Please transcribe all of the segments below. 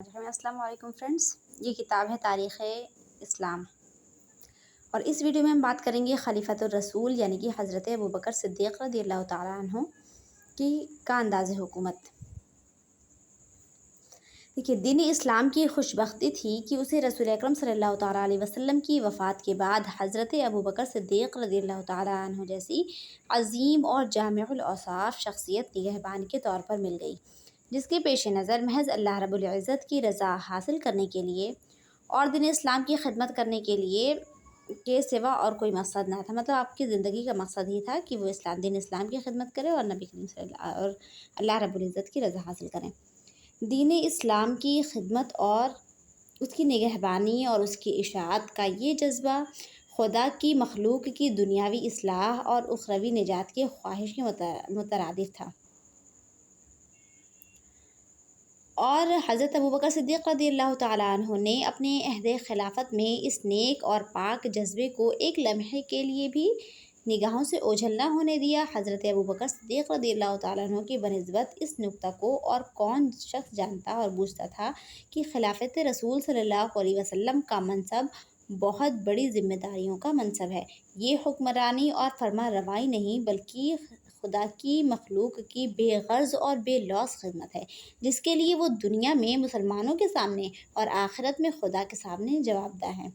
السلام علیکم فرینڈس، یہ کتاب ہے تاریخ اسلام، اور اس ویڈیو میں ہم بات کریں گے خلیفۃ الرسول یعنی کہ حضرت ابوبکر صدیق رضی اللہ تعالیٰ عنہ کا انداز حکومت۔ دیکھیے، دین اسلام کی خوش بختی تھی کہ اسے رسول اکرم صلی اللہ تعالیٰ علیہ وسلم کی وفات کے بعد حضرت ابوبکر صدیق رضی اللہ تعالیٰ عنہ جیسی عظیم اور جامع الاوصاف شخصیت نگہبان کے طور پر مل گئی، جس کے پیش نظر محض اللہ رب العزت کی رضا حاصل کرنے کے لیے اور دین اسلام کی خدمت کرنے کے سوا اور کوئی مقصد نہ تھا۔ مطلب آپ کی زندگی کا مقصد ہی تھا کہ وہ دین اسلام کی خدمت کرے اور نبی کریم صلی اللہ رب العزت کی رضا حاصل کریں۔ دین اسلام کی خدمت اور اس کی نگہبانی اور اس کی اشاعت کا یہ جذبہ خدا کی مخلوق کی دنیاوی اصلاح اور اخروی نجات کی خواہش کے مترادف تھا، اور حضرت ابوبکر صدیق رضی اللہ تعالیٰ عنہ نے اپنے عہد خلافت میں اس نیک اور پاک جذبے کو ایک لمحے کے لیے بھی نگاہوں سے اوجھل نہ ہونے دیا۔ حضرت ابوبکر صدیق رضی اللہ تعالیٰ عنہ کی بنسبت اس نکتہ کو اور کون شخص جانتا اور بوجھتا تھا کہ خلافت رسول صلی اللہ علیہ وسلم کا منصب بہت بڑی ذمہ داریوں کا منصب ہے۔ یہ حکمرانی اور فرما روائی نہیں بلکہ خدا کی مخلوق کی بے غرض اور بے لوث خدمت ہے، جس کے لیے وہ دنیا میں مسلمانوں کے سامنے اور آخرت میں خدا کے سامنے جواب دہ ہے۔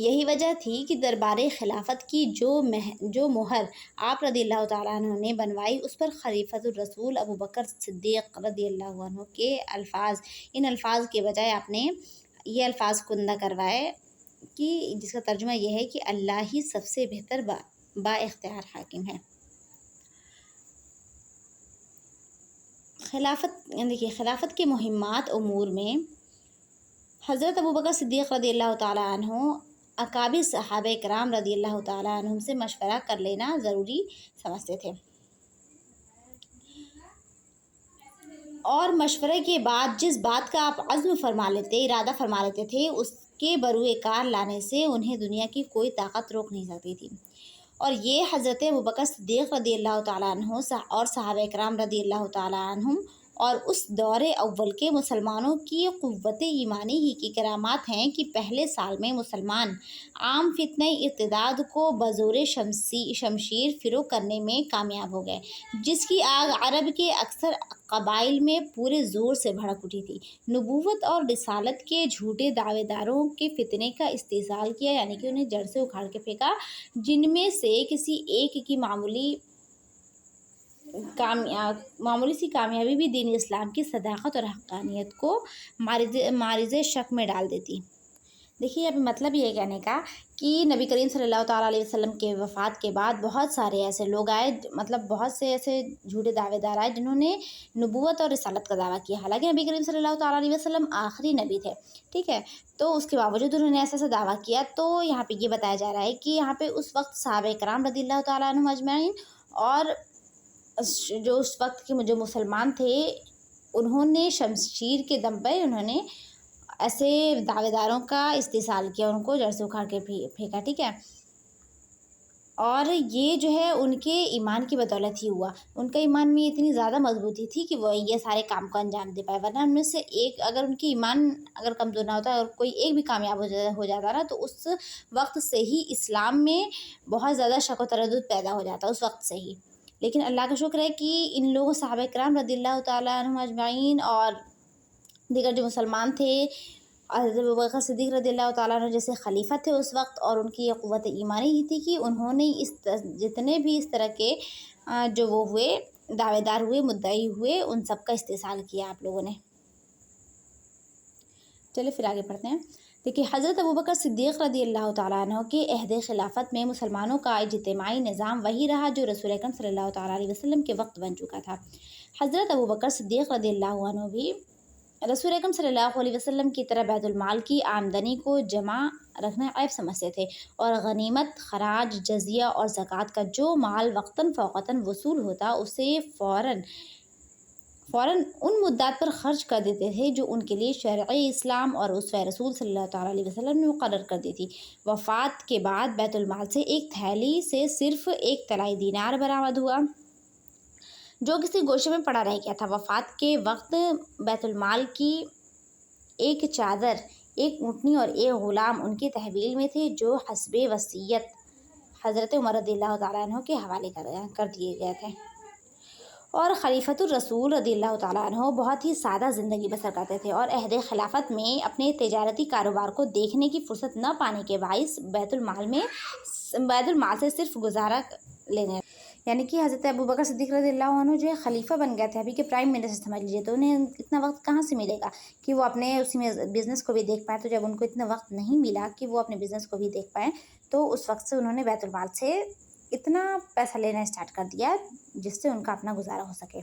یہی وجہ تھی کہ دربار خلافت کی جو مہر آپ رضی اللہ تعالیٰ عنہ نے بنوائی، اس پر خلیفۃ الرسول ابوبکر صدیق رضی اللہ عنہ کے ان الفاظ کے بجائے آپ نے یہ الفاظ کندہ کروائے کہ جس کا ترجمہ یہ ہے کہ اللہ ہی سب سے بہتر با اختیار حاکم ہے۔ خلافت کے مہمات امور میں حضرت ابوبکر صدیق رضی اللہ تعالیٰ عنہ اکابر صحابہ کرام رضی اللہ تعالیٰ عنہم سے مشورہ کر لینا ضروری سمجھتے تھے، اور مشورے کے بعد جس بات کا آپ ارادہ فرما لیتے تھے، اس کے بروئے کار لانے سے انہیں دنیا کی کوئی طاقت روک نہیں سکتی تھی۔ اور یہ حضرت ابوبکر صدیق رضی اللہ تعالیٰ عنہ اور صحابہ کرام رضی اللہ تعالیٰ عنہم اور اس دور اول کے مسلمانوں کی قوت ایمانی ہی کی کرامات ہیں کہ پہلے سال میں مسلمان عام فتنہ ارتداد کو بزور شمشیر فروغ کرنے میں کامیاب ہو گئے، جس کی آگ عرب کے اکثر قبائل میں پورے زور سے بھڑک اٹھی تھی۔ نبوت اور رسالت کے جھوٹے دعوے داروں کے فتنے کا استحصال کیا، یعنی کہ انہیں جڑ سے اکھاڑ کے پھینکا، جن میں سے کسی ایک کی معمولی سی کامیابی بھی دین اسلام کی صداقت اور حقانیت کو معرض شک میں ڈال دیتی۔ دیکھیے، اب مطلب یہ کہنے کا کہ نبی کریم صلی اللہ تعالیٰ علیہ وسلم کے وفات کے بعد بہت سارے ایسے لوگ آئے، مطلب بہت سے ایسے جھوٹے دعوے دار آئے جنہوں نے نبوت اور رسالت کا دعویٰ کیا، حالانکہ نبی کریم صلی اللہ تعالیٰ علیہ وسلم آخری نبی تھے، ٹھیک ہے، تو اس کے باوجود انہوں نے ایسا دعویٰ کیا۔ تو یہاں پہ یہ بتایا جا رہا ہے کہ یہاں پہ اس وقت صحابہ کرام رضی اللہ تعالیٰ عنہم اجمعین اور جو اس وقت کے جو مسلمان تھے، انہوں نے شمشیر کے دم پہ انہوں نے ایسے دعوے داروں کا استحصال کیا، ان کو جڑ سے اکھاڑ کے پھینکا، ٹھیک ہے، اور یہ جو ہے ان کے ایمان کی بدولت ہی ہوا۔ ان کا ایمان میں اتنی زیادہ مضبوطی تھی کہ وہ یہ سارے کام کو انجام دے پائے، ورنہ ان میں سے ایک اگر ان کی ایمان اگر کمزور نہ ہوتا اور کوئی ایک بھی کامیاب ہو جاتا نا، تو اس وقت سے ہی اسلام میں بہت زیادہ شک و تردد پیدا ہو جاتا، اس وقت سے ہی۔ لیکن اللہ کا شکر ہے کہ ان لوگوں صحابہ کرام رضی اللہ تعالیٰ عنہم اجمعین اور دیگر جو مسلمان تھے، حضرت ابوبکر صدیق رضی اللہ تعالیٰ عنہ جیسے خلیفہ تھے اس وقت، اور ان کی یہ قوت ایمانی ہی تھی کہ انہوں نے جتنے بھی اس طرح کے جو وہ ہوئے دعوے دار ہوئے، مدعی ہوئے، ان سب کا استحصال کیا آپ لوگوں نے۔ چلے پھر آگے پڑھتے ہیں۔ دیکھیے، حضرت ابوبکر صدیق رضی اللہ تعالیٰ عنہ کے عہد خلافت میں مسلمانوں کا اجتماعی نظام وہی رہا جو رسول اکرم صلی اللہ تعالیٰ علیہ وسلم کے وقت بن چکا تھا۔ حضرت ابوبکر صدیق رضی اللہ عنہ بھی رسول اکرم صلی اللہ علیہ وسلم کی طرح بیت المال کی آمدنی کو جمع رکھنا عیب سمجھتے تھے، اور غنیمت، خراج، جزیہ اور زکوٰۃ کا جو مال وقتاً فوقتاً وصول ہوتا، اسے فوراً ان مدات پر خرچ کر دیتے تھے جو ان کے لیے شرع اسلام اور اسوہ رسول صلی اللہ تعالیٰ علیہ وسلم نے مقرر کر دی تھی۔ وفات کے بعد بیت المال سے ایک تھیلی سے صرف ایک طلائی دینار برآمد ہوا، جو کسی گوشے میں پڑا رہ گیا تھا۔ وفات کے وقت بیت المال کی ایک چادر، ایک اونٹنی اور ایک غلام ان کی تحویل میں تھے جو حسب وصیت حضرت عمر رضی اللہ تعالیٰ عنہ کے حوالے کر دیے گئے تھے۔ اور خلیفۃ الرسول رضی اللہ تعالیٰ عنہ بہت ہی سادہ زندگی بسر کرتے تھے اور عہد خلافت میں اپنے تجارتی کاروبار کو دیکھنے کی فرصت نہ پانے کے باعث بیت المال سے صرف گزارا لینے، یعنی کہ حضرت ابوبکر صدیق رضی اللہ عنہ جو ہے خلیفہ بن گئے تھے ابھی کے پرائم منسٹر سمجھ لیجیے، تو انہیں اتنا وقت کہاں سے ملے گا کہ وہ اپنے اسی میں بزنس کو بھی دیکھ پائیں۔ تو جب ان کو اتنا وقت نہیں ملا کہ وہ اپنے بزنس کو بھی دیکھ پائیں تو اس وقت سے انہوں نے بیت المال سے اتنا پیسہ لینا اسٹارٹ کر دیا جس سے ان کا اپنا گزارا ہو سکے،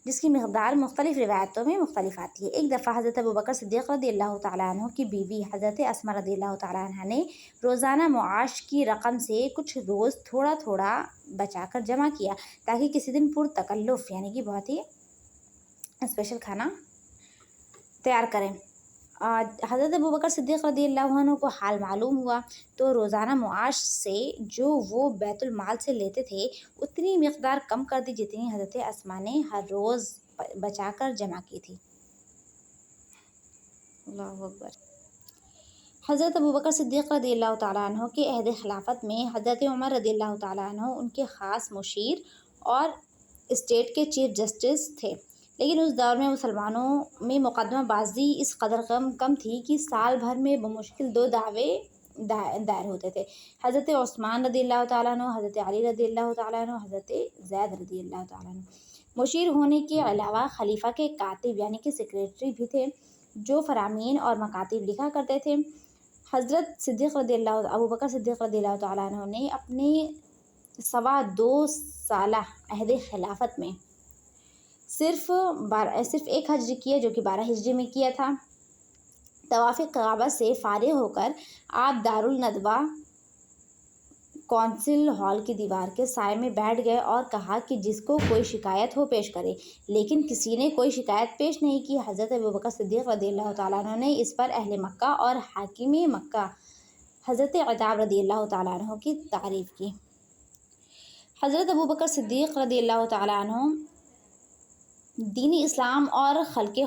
جس کی مقدار مختلف روایتوں میں مختلف آتی ہے۔ ایک دفعہ حضرت ابوبکر صدیق رضی اللہ تعالیٰ عنہ کی بیوی حضرت اسماء رضی اللہ تعالیٰ عنہ نے روزانہ معاش کی رقم سے کچھ روز تھوڑا تھوڑا بچا کر جمع کیا تاکہ کسی دن پرتکلف یعنی کہ بہت ہی اسپیشل کھانا تیار کریں۔ حضرت ابوبکر صدیق رضی اللہ عنہ کو حال معلوم ہوا تو روزانہ معاش سے جو وہ بیت المال سے لیتے تھے اتنی مقدار کم کر دی جتنی حضرت اسماء نے ہر روز بچا کر جمع کی تھی۔ اللہ اکبر۔ حضرت ابوبکر صدیق رضی اللہ تعالیٰ عنہ کے عہد خلافت میں حضرت عمر رضی اللہ تعالیٰ عنہ ان کے خاص مشیر اور اسٹیٹ کے چیف جسٹس تھے، لیکن اس دور میں مسلمانوں میں مقدمہ بازی اس قدر کم تھی کہ سال بھر میں بمشکل 2 دعوے دائر ہوتے تھے۔ حضرت عثمان رضی اللہ تعالیٰ عنہ، حضرت علی رضی اللہ تعالیٰ عنہ، حضرت زید رضی اللہ تعالیٰ عنہ۔ مشیر ہونے کے علاوہ خلیفہ کے کاتب یعنی کہ سیکریٹری بھی تھے جو فرامین اور مکاتب لکھا کرتے تھے۔ حضرت ابوبکر صدیق رضی اللہ تعالیٰ عنہ نے اپنے 2.25 سالہ عہد خلافت میں صرف 1 حج کیا جو کہ 12 ہجری میں کیا تھا۔ طواف کعبہ سے فارغ ہو کر آپ دارالندوہ کونسل ہال کی دیوار کے سائے میں بیٹھ گئے اور کہا کہ جس کو کوئی شکایت ہو پیش کرے، لیکن کسی نے کوئی شکایت پیش نہیں کی۔ حضرت ابوبکر صدیق رضی اللہ تعالیٰ عنہ نے اس پر اہل مکہ اور حاکم مکہ حضرت عتاب رضی اللہ تعالیٰ عنہ کی تعریف کی۔ حضرت ابوبکر صدیق رضی اللہ تعالیٰ عنہ دین اسلام اور خلق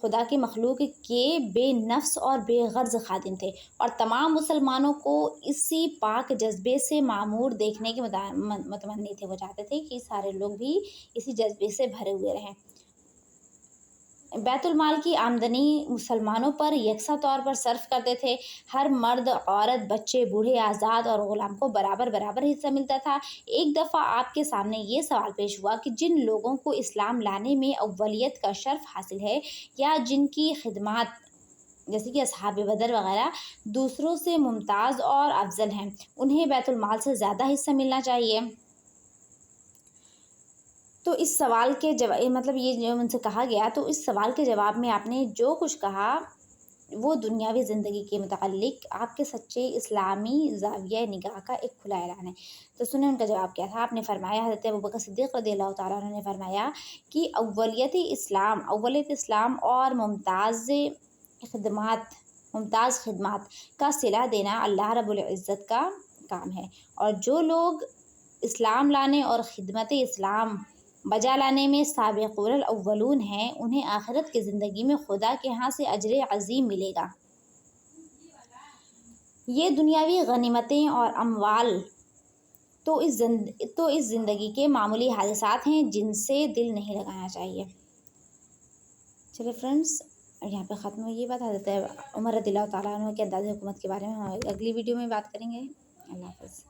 خدا کے مخلوق کے بے نفس اور بے غرض خادم تھے اور تمام مسلمانوں کو اسی پاک جذبے سے معمور دیکھنے کے متمنی تھے۔ وہ چاہتے تھے کہ سارے لوگ بھی اسی جذبے سے بھرے ہوئے رہیں۔ بیت المال کی آمدنی مسلمانوں پر یکساں طور پر صرف کرتے تھے۔ ہر مرد، عورت، بچے، بوڑھے، آزاد اور غلام کو برابر حصہ ملتا تھا۔ ایک دفعہ آپ کے سامنے یہ سوال پیش ہوا کہ جن لوگوں کو اسلام لانے میں اولیت کا شرف حاصل ہے یا جن کی خدمات جیسے کہ اصحاب بدر وغیرہ دوسروں سے ممتاز اور افضل ہیں، انہیں بیت المال سے زیادہ حصہ ملنا چاہیے۔ تو اس سوال کے جواب یہ جو ان سے کہا گیا تو اس سوال کے جواب میں آپ نے جو کچھ کہا وہ دنیاوی زندگی کے متعلق آپ کے سچے اسلامی زاویہ نگاہ کا ایک کھلا اعلان ہے۔ تو سنیں ان کا جواب کیا تھا۔ آپ نے فرمایا، حضرت ابوبکر صدیق رضی اللہ تعالیٰ عنہ نے فرمایا کہ اولیت اسلام اور ممتاز خدمات کا صلہ دینا اللہ رب العزت کا کام ہے، اور جو لوگ اسلام لانے اور خدمت اسلام بجا لانے میں سابقون الاولون ہیں انہیں آخرت کی زندگی میں خدا کے ہاں سے اجر عظیم ملے گا۔ یہ دنیاوی غنیمتیں اور اموال تو اس زندگی کے معمولی حادثات ہیں جن سے دل نہیں لگانا چاہیے۔ چلے فرینڈس، یہاں پہ ختم ہوئی یہ بات۔ حضرت عمر رضی اللہ تعالیٰ عنہ کے انداز حکومت کے بارے میں ہم اگلی ویڈیو میں بات کریں گے۔ اللہ حافظ۔